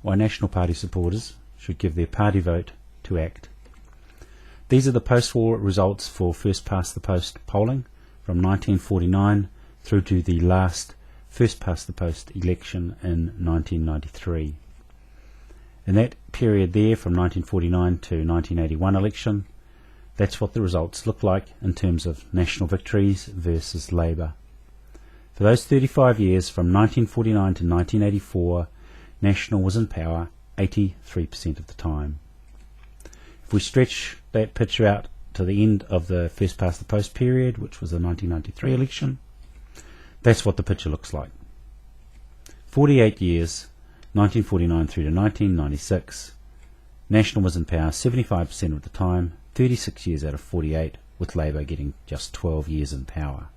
why National Party supporters should give their party vote to ACT. These are the post-war results for first-past-the-post polling from 1949 through to the last first-past-the-post election in 1993. In that period there, from 1949 to 1981 election, that's what the results look like in terms of National victories versus Labour. For those 35 years, from 1949 to 1984, National was in power 83% of the time. If we stretch that picture out to the end of the first-past-the-post period, which was the 1993 election, that's what the picture looks like. 48 years, 1949 through to 1996, National was in power 75% of the time, 36 years out of 48, with Labour getting just 12 years in power.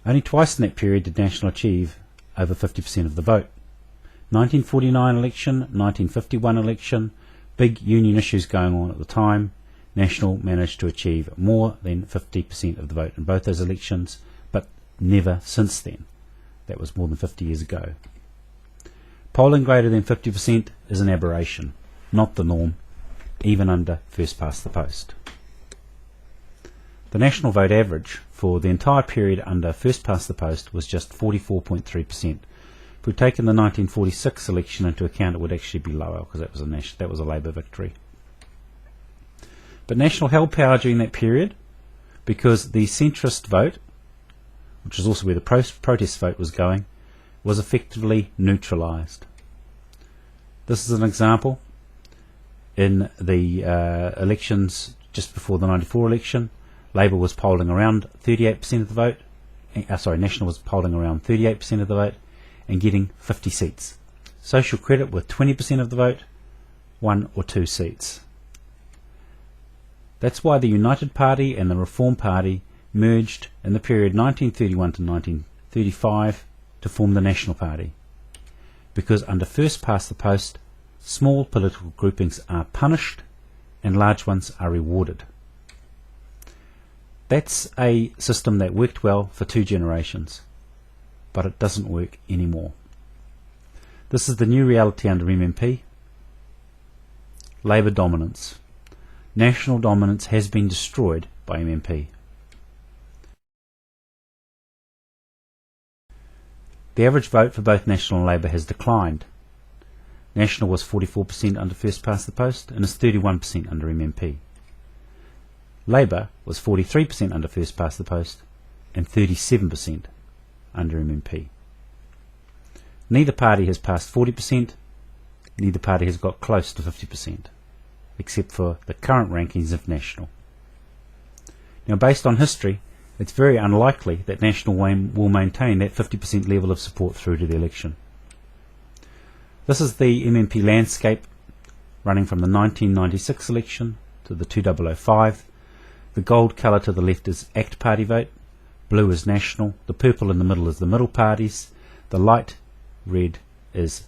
Only twice in that period did National achieve over 50% of the vote. 1949 election, 1951 election, big union issues going on at the time. National managed to achieve more than 50% of the vote in both those elections, but never since then. That was more than 50 years ago. Polling greater than 50% is an aberration, not the norm, even under first-past-the-post. The National vote average for the entire period under first-past-the-post was just 44.3%. If we'd taken the 1946 election into account, it would actually be lower, because that was a Labour victory. But National held power during that period because the centrist vote, which is also where the protest vote was going, was effectively neutralised. This is an example. In the elections just before the 94 election, Labour was polling around 38% of the vote. National was polling around 38% of the vote and getting 50 seats. Social Credit with 20% of the vote, 1 or 2 seats. That's why the United Party and the Reform Party merged in the period 1931 to 1935 to form the National Party. Because under first-past-the-post, small political groupings are punished and large ones are rewarded. That's a system that worked well for 2 generations, but it doesn't work anymore. This is the new reality under MMP. Labour dominance. National dominance has been destroyed by MMP. The average vote for both National and Labour has declined. National was 44% under first-past-the-post and is 31% under MMP. Labour was 43% under first-past-the-post and 37% under MMP. Neither party has passed 40%, neither party has got close to 50%, except for the current rankings of National. Now, based on history, it's very unlikely that National will maintain that 50% level of support through to the election. This is the MMP landscape running from the 1996 election to the 2005. The gold colour to the left is ACT Party vote, blue is National, the purple in the middle is the middle parties, the light red is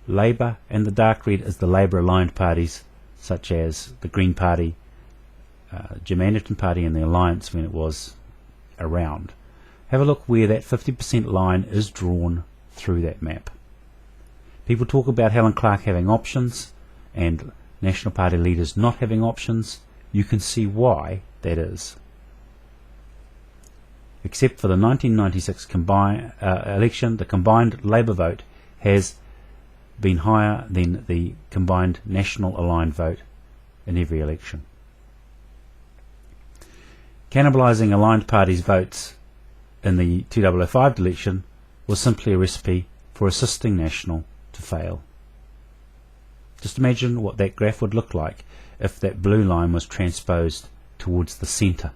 Labour, and the dark red is the Labour-aligned parties, such as the Green Party, Jim Anderton Party and the Alliance when it was around. Have a look where that 50% line is drawn through that map. People talk about Helen Clark having options and National Party leaders not having options. You can see why that is. Except for the 1996 election, the combined Labour vote has been higher than the combined National aligned vote in every election. Cannibalising aligned parties' votes in the 2005 election was simply a recipe for assisting National to fail. Just imagine what that graph would look like if that blue line was transposed towards the centre.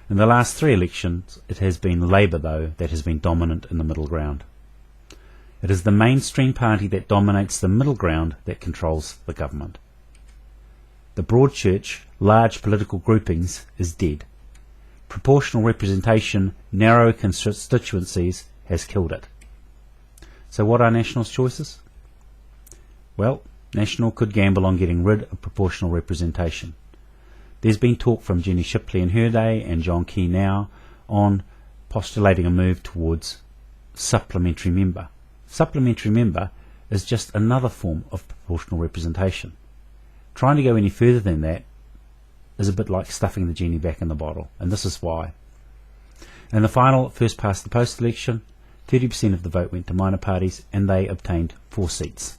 In the last 3 elections, it has been Labour, though, that has been dominant in the middle ground. It is the mainstream party that dominates the middle ground that controls the government. The broad church, large political groupings, is dead. Proportional representation, narrow constituencies, has killed it. So what are National's choices? Well, National could gamble on getting rid of proportional representation. There's been talk from Jenny Shipley in her day and John Key now on postulating a move towards supplementary member. Supplementary member is just another form of proportional representation. Trying to go any further than that is a bit like stuffing the genie back in the bottle, and this is why. In the final first past the post election, 30% of the vote went to minor parties and they obtained 4 seats.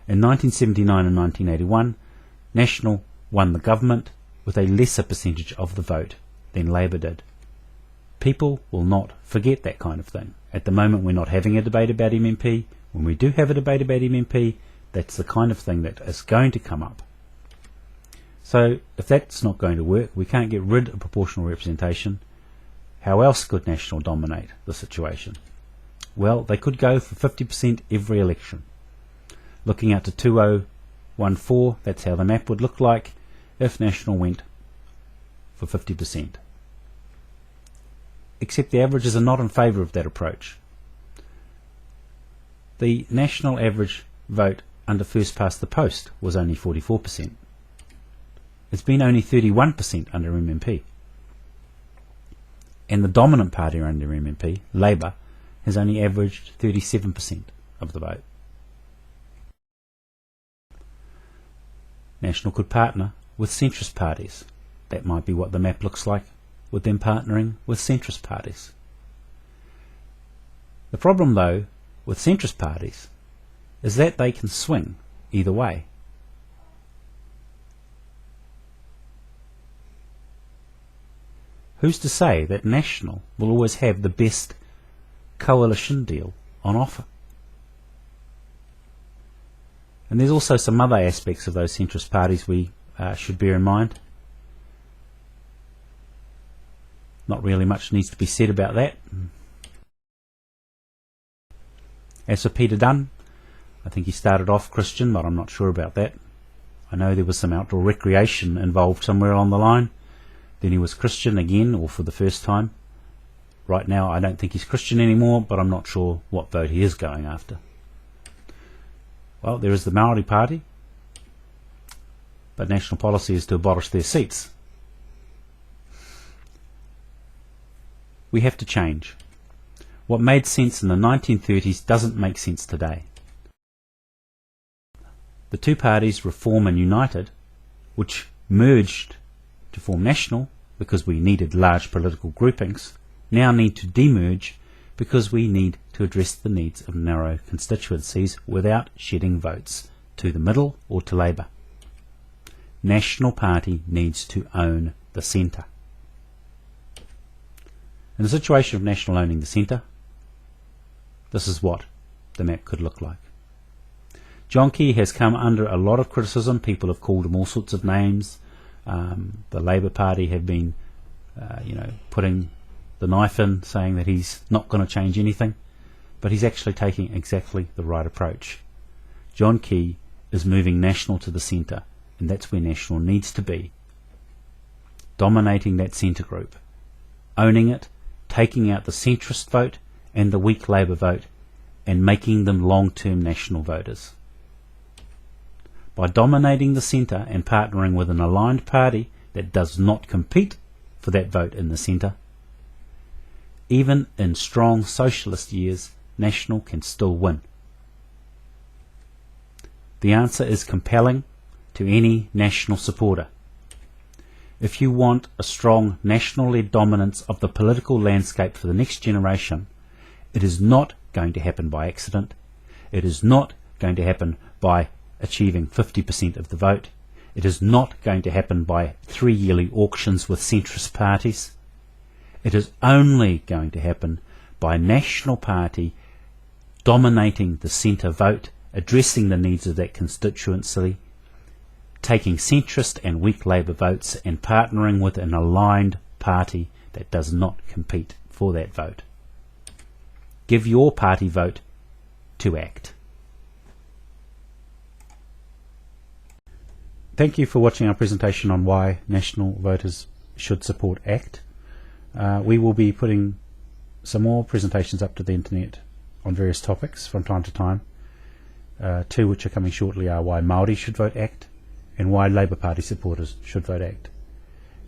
In 1979 and 1981, National won the government with a lesser percentage of the vote than Labour did. People will not forget that kind of thing. At the moment we're not having a debate about MMP. When we do have a debate about MMP, that's the kind of thing that is going to come up. So if that's not going to work, we can't get rid of proportional representation. How else could National dominate the situation? Well, they could go for 50% every election. Looking out to 2014, that's how the map would look like if National went for 50%. Except the averages are not in favour of that approach. The National average vote under first past the post was only 44%. It's been only 31% under MMP. And the dominant party under MMP, Labour, has only averaged 37% of the vote. National could partner with centrist parties. That might be what the map looks like, with them partnering with centrist parties. The problem, though, with centrist parties is that they can swing either way. Who's to say that National will always have the best coalition deal on offer? And there's also some other aspects of those centrist parties we should bear in mind. Not really much needs to be said about that. As for Peter Dunne, I think he started off Christian, but I'm not sure about that. I know there was some outdoor recreation involved somewhere along the line. Then he was Christian again, or for the first time. Right now I don't think he's Christian anymore, but I'm not sure what vote he is going after. Well, there is the Maori Party, but national policy is to abolish their seats. We have to change. What made sense in the 1930s doesn't make sense today. The two parties, Reform and United, which merged to form National because we needed large political groupings, now need to demerge because we need to address the needs of narrow constituencies without shedding votes to the middle or to Labour. National Party needs to own the centre. In the situation of National owning the centre, this is what the map could look like. John Key has come under a lot of criticism. People have called him all sorts of names. The Labour Party have been putting the knife in, saying that he's not going to change anything, but he's actually taking exactly the right approach. John Key is moving National to the centre, and that's where National needs to be. Dominating that centre group, owning it, taking out the centrist vote and the weak Labour vote, and making them long-term National voters. By dominating the centre and partnering with an aligned party that does not compete for that vote in the centre, even in strong socialist years, National can still win. The answer is compelling to any National supporter. If you want a strong National-led dominance of the political landscape for the next generation, it is not going to happen by accident. It is not going to happen by achieving 50% of the vote. It is not going to happen by 3 yearly auctions with centrist parties. It is only going to happen by National Party dominating the centre vote, addressing the needs of that constituency, taking centrist and weak Labour votes and partnering with an aligned party that does not compete for that vote. Give your party vote to ACT. Thank you for watching our presentation on why National voters should support ACT. We will be putting some more presentations up to the internet on various topics from time to time. 2 which are coming shortly are why Māori should vote ACT and why Labour Party supporters should vote ACT.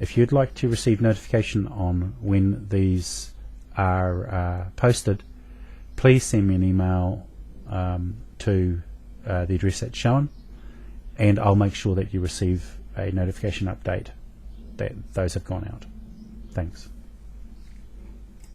If you'd like to receive notification on when these are posted, please send me an email to the address that's shown, and I'll make sure that you receive a notification update that those have gone out. Thanks.